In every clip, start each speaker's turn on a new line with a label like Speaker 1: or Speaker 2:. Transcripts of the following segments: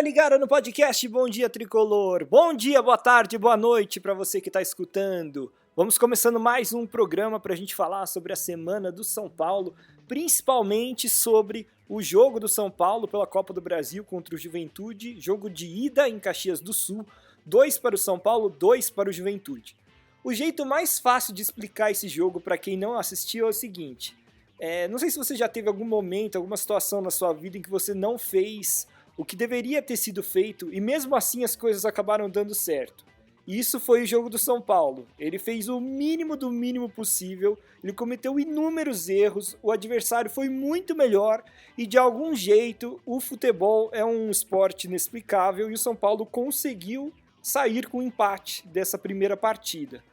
Speaker 1: ligada no podcast Bom Dia Tricolor. Bom dia, boa tarde, boa noite para você que está escutando. Vamos começando mais um programa para a gente falar sobre a semana do São Paulo, principalmente sobre o jogo do São Paulo pela Copa do Brasil contra o Juventude, jogo de ida em Caxias do Sul, 2 para o São Paulo, 2 para o Juventude. O jeito mais fácil de explicar esse jogo para quem não assistiu é o seguinte, não sei se você já teve algum momento, alguma situação na sua vida em que você não fez o que deveria ter sido feito e mesmo assim as coisas acabaram dando certo. E isso foi o jogo do São Paulo. Ele fez o mínimo do mínimo possível, ele cometeu inúmeros erros, o adversário foi muito melhor e de algum jeito o futebol é um esporte inexplicável e o São Paulo conseguiu sair com empate dessa primeira partida.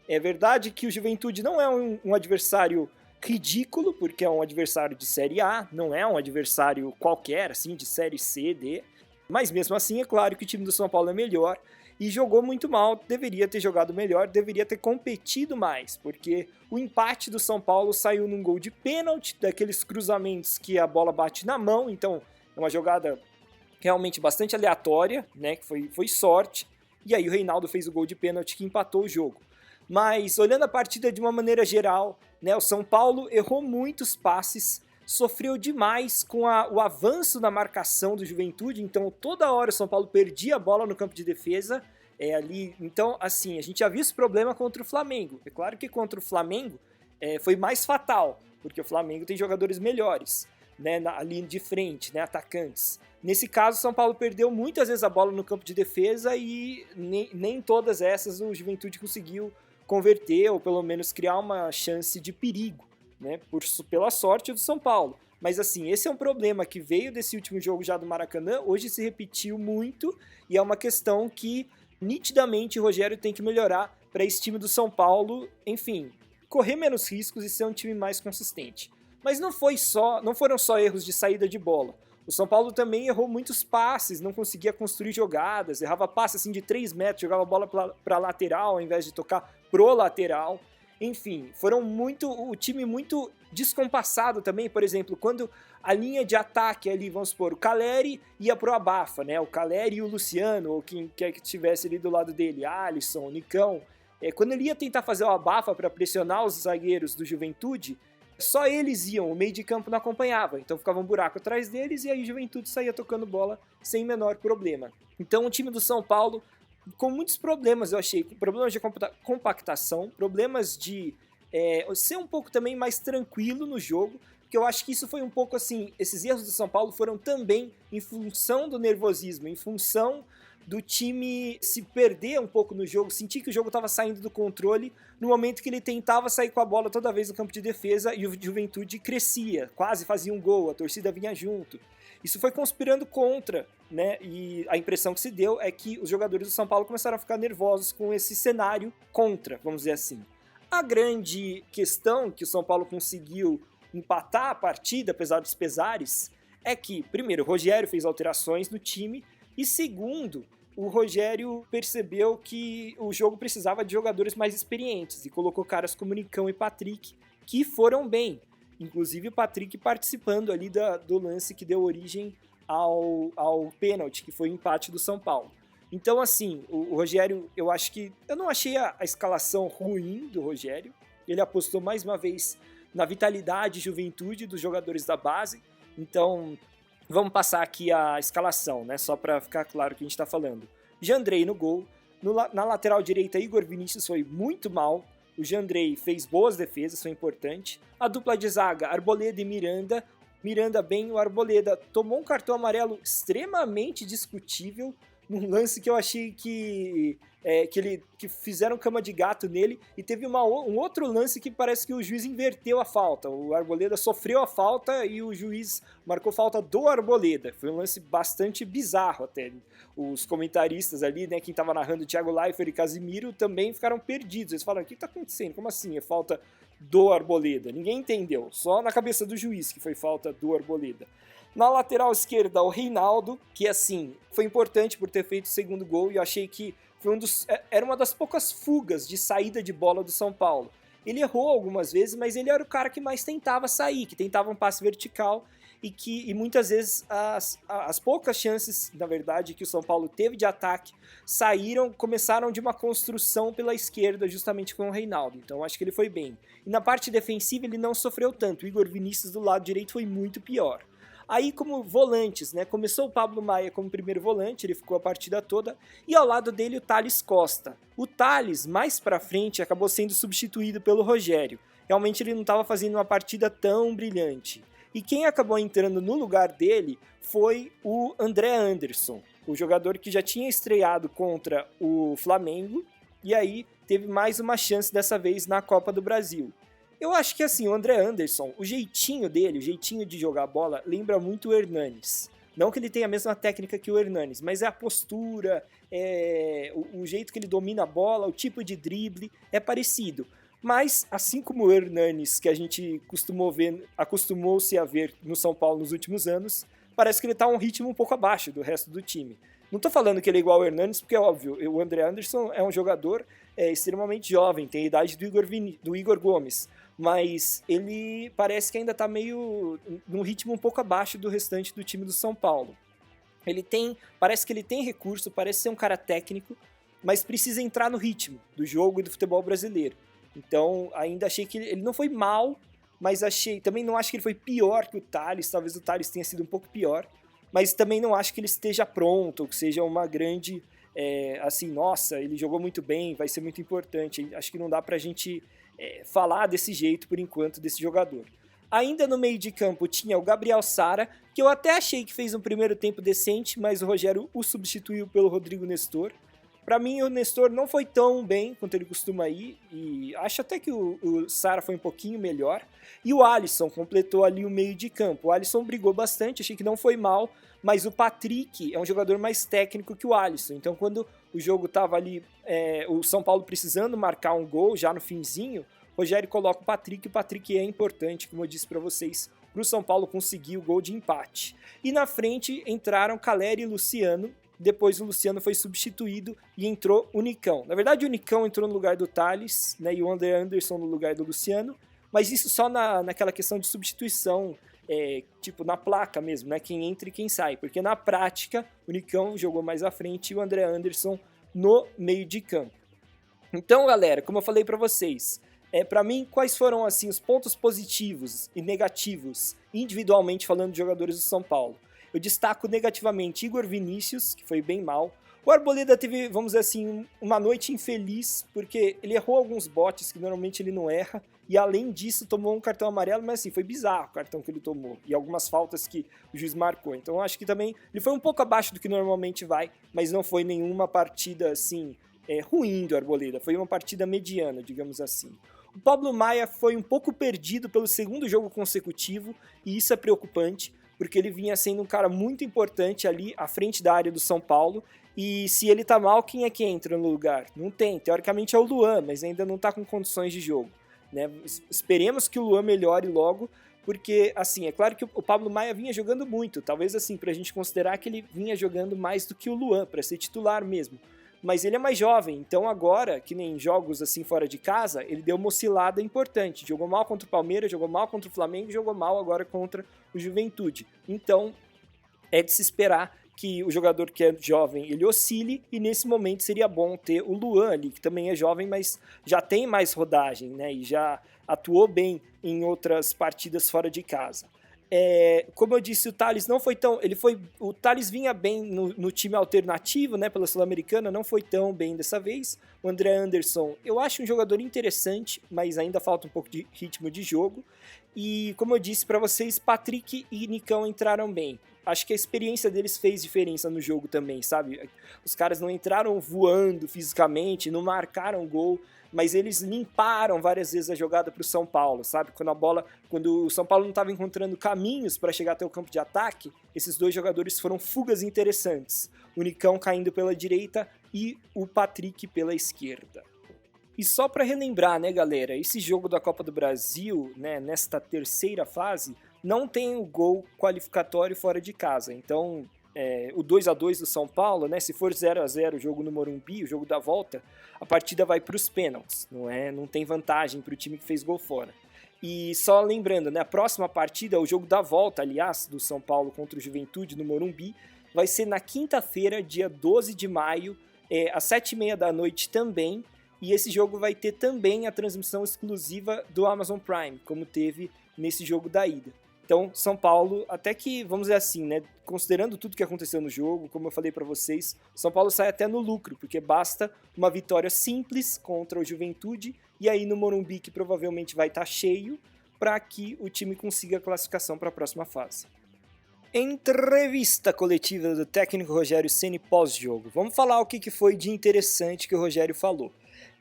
Speaker 1: É verdade que o Juventude não é um adversário ridículo, porque é um adversário de Série A, não é um adversário qualquer, assim, de Série C, D, mas mesmo assim é claro que o time do São Paulo é melhor e jogou muito mal, deveria ter jogado melhor, deveria ter competido mais, porque o empate do São Paulo saiu num gol de pênalti, daqueles cruzamentos que a bola bate na mão, então é uma jogada realmente bastante aleatória, né, que foi sorte, e aí o Reinaldo fez o gol de pênalti que empatou o jogo. Mas olhando a partida de uma maneira geral, né, o São Paulo errou muitos passes, sofreu demais com o avanço na marcação do Juventude, então toda hora o São Paulo perdia a bola no campo de defesa, ali. Então, assim, a gente já viu esse problema contra o Flamengo. É claro que contra o Flamengo foi mais fatal, porque o Flamengo tem jogadores melhores, né, ali de frente, né, atacantes. Nesse caso, o São Paulo perdeu muitas vezes a bola no campo de defesa e nem todas essas o Juventude conseguiu converter ou pelo menos criar uma chance de perigo, né, pela sorte do São Paulo. Mas assim, esse é um problema que veio desse último jogo já do Maracanã, hoje se repetiu muito e é uma questão que nitidamente o Rogério tem que melhorar para esse time do São Paulo, enfim, correr menos riscos e ser um time mais consistente. Mas não foram só erros de saída de bola. O São Paulo também errou muitos passes, não conseguia construir jogadas, errava passes assim de 3 metros, jogava a bola para lateral ao invés de tocar pro lateral. Enfim, o time muito descompassado também, por exemplo, quando a linha de ataque ali, vamos supor, o Caleri ia pro abafa, né? O Caleri e o Luciano, ou quem quer que estivesse ali do lado dele, Alisson, Nicão. Quando ele ia tentar fazer o abafa para pressionar os zagueiros do Juventude, só eles iam, o meio de campo não acompanhava, então ficava um buraco atrás deles e aí o Juventude saía tocando bola sem menor problema. Então o time do São Paulo, com muitos problemas, eu achei, problemas de compactação, problemas de ser um pouco também mais tranquilo no jogo, porque eu acho que isso foi um pouco assim, esses erros do São Paulo foram também em função do nervosismo, em função do time se perder um pouco no jogo, sentir que o jogo estava saindo do controle no momento que ele tentava sair com a bola toda vez no campo de defesa e o Juventude crescia, quase fazia um gol, a torcida vinha junto. Isso foi conspirando contra, né? E a impressão que se deu é que os jogadores do São Paulo começaram a ficar nervosos com esse cenário contra, vamos dizer assim. A grande questão que o São Paulo conseguiu empatar a partida, apesar dos pesares, é que, primeiro, o Rogério fez alterações no time e, segundo, o Rogério percebeu que o jogo precisava de jogadores mais experientes e colocou caras como Nicão e Patrick, que foram bem. Inclusive o Patrick participando ali do lance que deu origem ao pênalti, que foi o empate do São Paulo. Então, assim, o Rogério, eu não achei a escalação ruim do Rogério. Ele apostou mais uma vez na vitalidade e juventude dos jogadores da base. Então, vamos passar aqui a escalação, né? Só para ficar claro o que a gente está falando. Jandrei no gol. Na lateral direita, Igor Vinícius foi muito mal. O Jandrei fez boas defesas, foi importante. A dupla de zaga, Arboleda e Miranda. Miranda bem, o Arboleda tomou um cartão amarelo extremamente discutível, num lance que eu achei que fizeram cama de gato nele, e teve um outro lance que parece que o juiz inverteu a falta. O Arboleda sofreu a falta e o juiz marcou falta do Arboleda. Foi um lance bastante bizarro até. Os comentaristas ali, né, quem estava narrando, Thiago Leifert e Casimiro, também ficaram perdidos. Eles falaram, o que está acontecendo? Como assim? É falta do Arboleda? Ninguém entendeu. Só na cabeça do juiz que foi falta do Arboleda. Na lateral esquerda, o Reinaldo, que assim, foi importante por ter feito o segundo gol, e eu achei que era uma das poucas fugas de saída de bola do São Paulo. Ele errou algumas vezes, mas ele era o cara que mais tentava sair, que tentava um passe vertical, e muitas vezes as poucas chances, na verdade, que o São Paulo teve de ataque começaram de uma construção pela esquerda, justamente com o Reinaldo. Então acho que ele foi bem. E na parte defensiva ele não sofreu tanto. O Igor Vinícius do lado direito foi muito pior. Aí, como volantes, né? Começou o Pablo Maia como primeiro volante, ele ficou a partida toda, e ao lado dele o Thales Costa. O Thales, mais pra frente, acabou sendo substituído pelo Rogério. Realmente ele não estava fazendo uma partida tão brilhante. E quem acabou entrando no lugar dele foi o André Anderson, o jogador que já tinha estreado contra o Flamengo, e aí teve mais uma chance dessa vez na Copa do Brasil. Eu acho que assim, o André Anderson, o jeitinho dele, o jeitinho de jogar bola, lembra muito o Hernanes. Não que ele tenha a mesma técnica que o Hernanes, mas é a postura, o jeito que ele domina a bola, o tipo de drible, é parecido. Mas, assim como o Hernanes, que a gente acostumou-se a ver no São Paulo nos últimos anos, parece que ele está a um ritmo um pouco abaixo do resto do time. Não estou falando que ele é igual ao Hernanes, porque é óbvio, o André Anderson é um jogador extremamente jovem, tem a idade do Igor Gomes, mas ele parece que ainda está meio num ritmo um pouco abaixo do restante do time do São Paulo. Parece que ele tem recurso, parece ser um cara técnico, mas precisa entrar no ritmo do jogo e do futebol brasileiro. Então, ainda achei que ele não foi mal, mas também não acho que ele foi pior que o Thales, talvez o Thales tenha sido um pouco pior, mas também não acho que ele esteja pronto, ou que seja uma grande, assim, nossa, ele jogou muito bem, vai ser muito importante. Acho que não dá pra gente falar desse jeito, por enquanto, desse jogador. Ainda no meio de campo tinha o Gabriel Sara, que eu até achei que fez um primeiro tempo decente, mas o Rogério o substituiu pelo Rodrigo Nestor. Para mim, o Nestor não foi tão bem quanto ele costuma ir, e acho até que o Sara foi um pouquinho melhor. E o Alisson completou ali o meio de campo. O Alisson brigou bastante, achei que não foi mal, mas o Patrick é um jogador mais técnico que o Alisson. Então, quando o jogo estava ali, o São Paulo precisando marcar um gol já no finzinho, o Rogério coloca o Patrick é importante, como eu disse para vocês, para o São Paulo conseguir o gol de empate. E na frente entraram Caleri e Luciano. Depois o Luciano foi substituído e entrou o Nicão. Na verdade, o Nicão entrou no lugar do Thales, né, e o André Anderson no lugar do Luciano, mas isso só naquela questão de substituição, tipo na placa mesmo, né, quem entra e quem sai, porque na prática o Nicão jogou mais à frente e o André Anderson no meio de campo. Então, galera, como eu falei para vocês, para mim, quais foram assim os pontos positivos e negativos, individualmente falando de jogadores do São Paulo? Eu destaco negativamente Igor Vinícius, que foi bem mal. O Arboleda teve, vamos dizer assim, uma noite infeliz, porque ele errou alguns botes que normalmente ele não erra, e além disso tomou um cartão amarelo, mas assim, foi bizarro o cartão que ele tomou, e algumas faltas que o juiz marcou. Então eu acho que também ele foi um pouco abaixo do que normalmente vai, mas não foi nenhuma partida assim ruim do Arboleda, foi uma partida mediana, digamos assim. O Pablo Maia foi um pouco perdido pelo segundo jogo consecutivo, e isso é preocupante, porque ele vinha sendo um cara muito importante ali à frente da área do São Paulo, e se ele tá mal, quem é que entra no lugar? Não tem, teoricamente é o Luan, mas ainda não tá com condições de jogo, né? Esperemos que o Luan melhore logo, porque, assim, é claro que o Pablo Maia vinha jogando muito, talvez assim, pra gente considerar que ele vinha jogando mais do que o Luan, pra ser titular mesmo. Mas ele é mais jovem, então agora, que nem jogos assim fora de casa, ele deu uma oscilada importante. Jogou mal contra o Palmeiras, jogou mal contra o Flamengo, jogou mal agora contra o Juventude. Então, é de se esperar que o jogador que é jovem, ele oscile, e nesse momento seria bom ter o Luan ali, que também é jovem, mas já tem mais rodagem, né, e já atuou bem em outras partidas fora de casa. Como eu disse, o Thales não foi tão... O Thales vinha bem no time alternativo, né, pela Sul-Americana, não foi tão bem dessa vez. O André Anderson, eu acho um jogador interessante, mas ainda falta um pouco de ritmo de jogo. E, como eu disse para vocês, Patrick e Nicão entraram bem. Acho que a experiência deles fez diferença no jogo também, sabe? Os caras não entraram voando fisicamente, não marcaram gol, mas eles limparam várias vezes a jogada para o São Paulo, sabe? Quando o São Paulo não estava encontrando caminhos para chegar até o campo de ataque, esses dois jogadores foram fugas interessantes. O Nicão caindo pela direita e o Patrick pela esquerda. E só para relembrar, né, galera, esse jogo da Copa do Brasil, né, nesta terceira fase, não tem o gol qualificatório fora de casa. Então, o 2-2 do São Paulo, né, se for 0-0 o jogo no Morumbi, o jogo da volta, a partida vai para os pênaltis, não tem vantagem para o time que fez gol fora. E só lembrando, né, a próxima partida, o jogo da volta, aliás, do São Paulo contra o Juventude no Morumbi, vai ser na quinta-feira, dia 12 de maio, às 7h30 também, e esse jogo vai ter também a transmissão exclusiva do Amazon Prime, como teve nesse jogo da ida. Então, São Paulo, até que, vamos dizer assim, né, considerando tudo que aconteceu no jogo, como eu falei para vocês, São Paulo sai até no lucro, porque basta uma vitória simples contra o Juventude, e aí no Morumbi, que provavelmente vai estar cheio, para que o time consiga a classificação para a próxima fase. Entrevista coletiva do técnico Rogério Ceni pós-jogo. Vamos falar o que foi de interessante que o Rogério falou.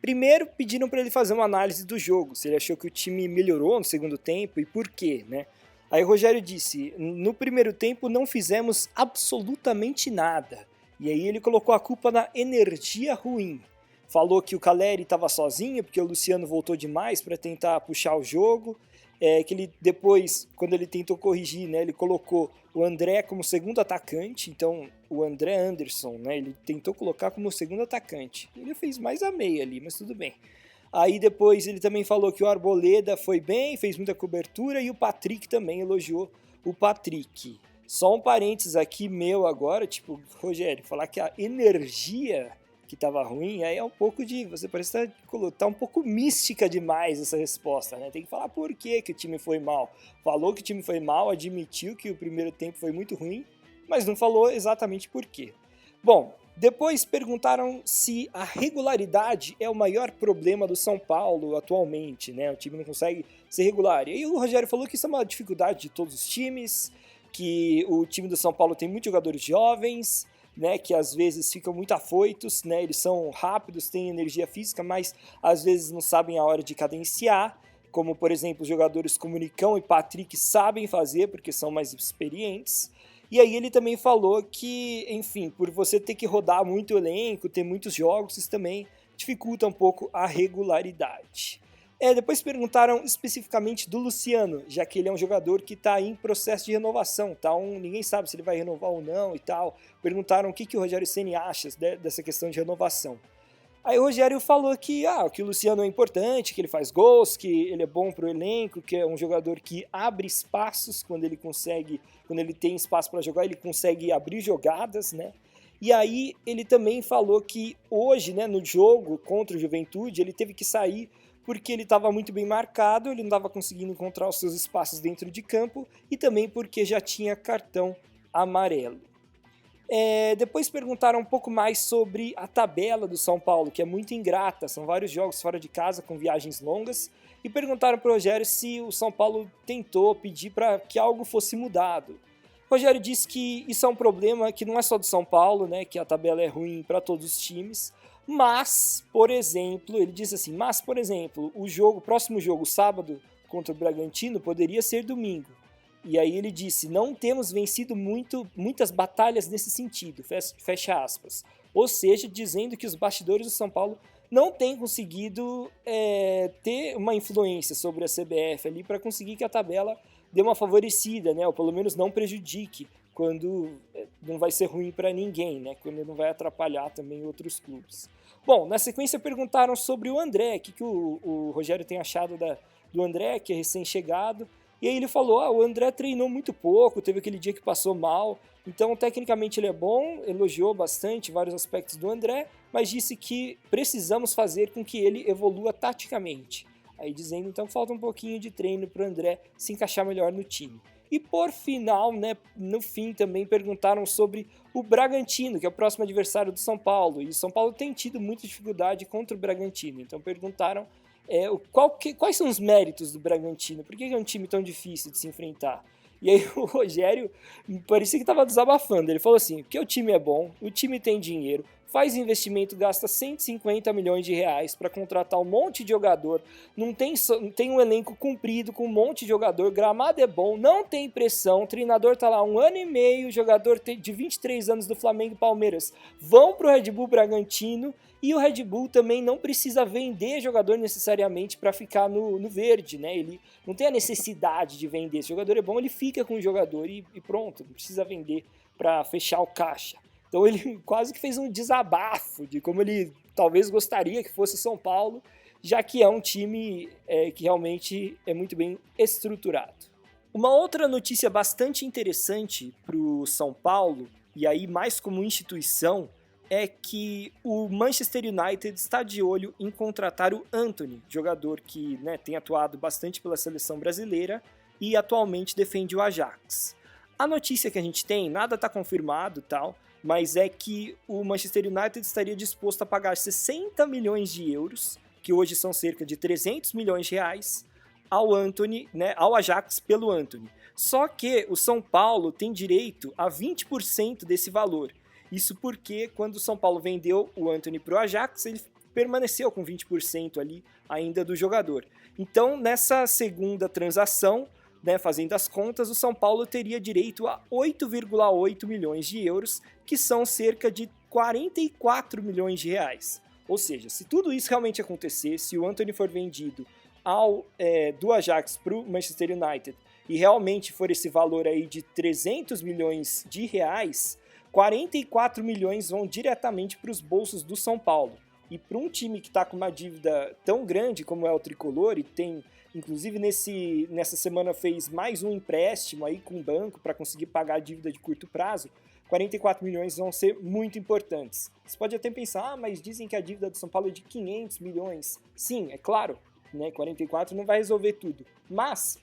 Speaker 1: Primeiro, pediram para ele fazer uma análise do jogo, se ele achou que o time melhorou no segundo tempo e por quê, né? Aí o Rogério disse, no primeiro tempo não fizemos absolutamente nada. E aí ele colocou a culpa na energia ruim. Falou que o Calleri estava sozinho, porque o Luciano voltou demais para tentar puxar o jogo. Que ele depois, quando ele tentou corrigir, né, ele colocou o André como segundo atacante. Então o André Anderson, né, ele tentou colocar como segundo atacante. Ele fez mais a meia ali, mas tudo bem. Aí depois ele também falou que o Arboleda foi bem, fez muita cobertura, e o Patrick também elogiou o Patrick. Só um parênteses aqui meu agora, tipo, Rogério, falar que a energia que tava ruim, aí é um pouco de... Você parece tá um pouco mística demais essa resposta, né? Tem que falar por que o time foi mal. Falou que o time foi mal, admitiu que o primeiro tempo foi muito ruim, mas não falou exatamente por quê. Bom, depois perguntaram se a regularidade é o maior problema do São Paulo atualmente, né? O time não consegue ser regular. E aí o Rogério falou que isso é uma dificuldade de todos os times, que o time do São Paulo tem muitos jogadores jovens, né, que às vezes ficam muito afoitos, né, eles são rápidos, têm energia física, mas às vezes não sabem a hora de cadenciar, como por exemplo os jogadores como Nicão e Patrick sabem fazer, porque são mais experientes. E aí ele também falou que, enfim, por você ter que rodar muito o elenco, ter muitos jogos, isso também dificulta um pouco a regularidade. Depois perguntaram especificamente do Luciano, já que ele é um jogador que está em processo de renovação, tá? Ninguém sabe se ele vai renovar ou não e tal. Perguntaram o que o Rogério Ceni acha dessa questão de renovação. Aí o Rogério falou que o Luciano é importante, que ele faz gols, que ele é bom pro elenco, que é um jogador que abre espaços quando ele tem espaço para jogar, ele consegue abrir jogadas, né? E aí ele também falou que hoje, né, no jogo contra o Juventude, ele teve que sair porque ele estava muito bem marcado, ele não estava conseguindo encontrar os seus espaços dentro de campo e também porque já tinha cartão amarelo. Depois perguntaram um pouco mais sobre a tabela do São Paulo, que é muito ingrata, são vários jogos fora de casa com viagens longas, e perguntaram para o Rogério se o São Paulo tentou pedir para que algo fosse mudado. O Rogério disse que isso é um problema que não é só do São Paulo, né, que a tabela é ruim para todos os times, mas, por exemplo, ele disse assim, o próximo jogo, sábado, contra o Bragantino, poderia ser domingo. E aí ele disse, não temos vencido muitas batalhas nesse sentido, fecha aspas. Ou seja, dizendo que os bastidores do São Paulo não têm conseguido ter uma influência sobre a CBF ali para conseguir que a tabela dê uma favorecida, né? Ou pelo menos não prejudique, quando não vai ser ruim para ninguém, né? Quando não vai atrapalhar também outros clubes. Bom, na sequência perguntaram sobre o André, o que o Rogério tem achado do André, que é recém-chegado. E aí ele falou, o André treinou muito pouco, teve aquele dia que passou mal, então tecnicamente ele é bom, elogiou bastante vários aspectos do André, mas disse que precisamos fazer com que ele evolua taticamente. Aí dizendo então que falta um pouquinho de treino para o André se encaixar melhor no time. E por final, né, no fim também perguntaram sobre o Bragantino, que é o próximo adversário do São Paulo, e o São Paulo tem tido muita dificuldade contra o Bragantino, então perguntaram quais são os méritos do Bragantino? Por que é um time tão difícil de se enfrentar? E aí o Rogério parecia que estava desabafando. Ele falou assim, que o time é bom, o time tem dinheiro, faz investimento, gasta 150 milhões de reais para contratar um monte de jogador, não tem um elenco comprido com um monte de jogador, gramado é bom, não tem pressão, o treinador tá lá 1 ano e meio, jogador de 23 anos do Flamengo e Palmeiras vão pro Red Bull Bragantino, e o Red Bull também não precisa vender jogador necessariamente para ficar no verde, né? Ele não tem a necessidade de vender. Se o jogador é bom, ele fica com o jogador e pronto, não precisa vender para fechar o caixa. Então ele quase que fez um desabafo de como ele talvez gostaria que fosse o São Paulo, já que é um time que realmente é muito bem estruturado. Uma outra notícia bastante interessante para o São Paulo, e aí mais como instituição, é que o Manchester United está de olho em contratar o Antony, jogador que, né, tem atuado bastante pela seleção brasileira e atualmente defende o Ajax. A notícia que a gente tem, nada está confirmado tal, mas é que o Manchester United estaria disposto a pagar 60 milhões de euros, que hoje são cerca de 300 milhões de reais, ao Antony, né, ao Ajax pelo Antony. Só que o São Paulo tem direito a 20% desse valor. Isso porque quando o São Paulo vendeu o Antony para o Ajax, ele permaneceu com 20% ali ainda do jogador. Então, nessa segunda transação, né, fazendo as contas, o São Paulo teria direito a 8,8 milhões de euros, que são cerca de 44 milhões de reais. Ou seja, se tudo isso realmente acontecer, se o Antony for vendido do Ajax para o Manchester United e realmente for esse valor aí de 300 milhões de reais, 44 milhões vão diretamente para os bolsos do São Paulo. E para um time que está com uma dívida tão grande como é o Tricolor, e tem, inclusive nessa semana fez mais um empréstimo aí com o banco para conseguir pagar a dívida de curto prazo, 44 milhões vão ser muito importantes. Você pode até pensar, mas dizem que a dívida do São Paulo é de 500 milhões. Sim, é claro, né, 44 não vai resolver tudo. Mas,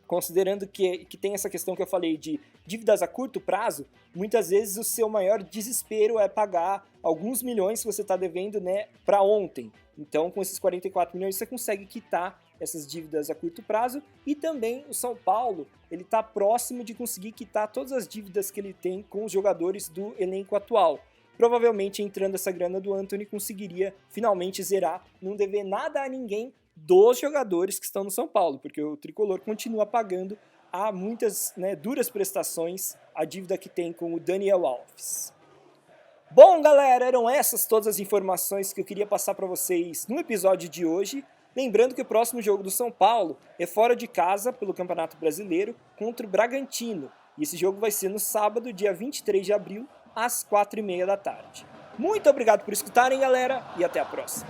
Speaker 1: considerando que tem essa questão que eu falei de dívidas a curto prazo, muitas vezes o seu maior desespero é pagar alguns milhões que você está devendo, né, para ontem. Então, com esses 44 milhões, você consegue quitar essas dívidas a curto prazo, e também o São Paulo ele está próximo de conseguir quitar todas as dívidas que ele tem com os jogadores do elenco atual. Provavelmente, entrando essa grana do Antony, conseguiria finalmente zerar, não dever nada a ninguém dos jogadores que estão no São Paulo, porque o Tricolor continua pagando a muitas, né, duras prestações a dívida que tem com o Daniel Alves. Bom, galera, eram essas todas as informações que eu queria passar para vocês no episódio de hoje. Lembrando que o próximo jogo do São Paulo é fora de casa pelo Campeonato Brasileiro contra o Bragantino. E esse jogo vai ser no sábado, dia 23 de abril, às 4h30 da tarde. Muito obrigado por escutarem, galera, e até a próxima.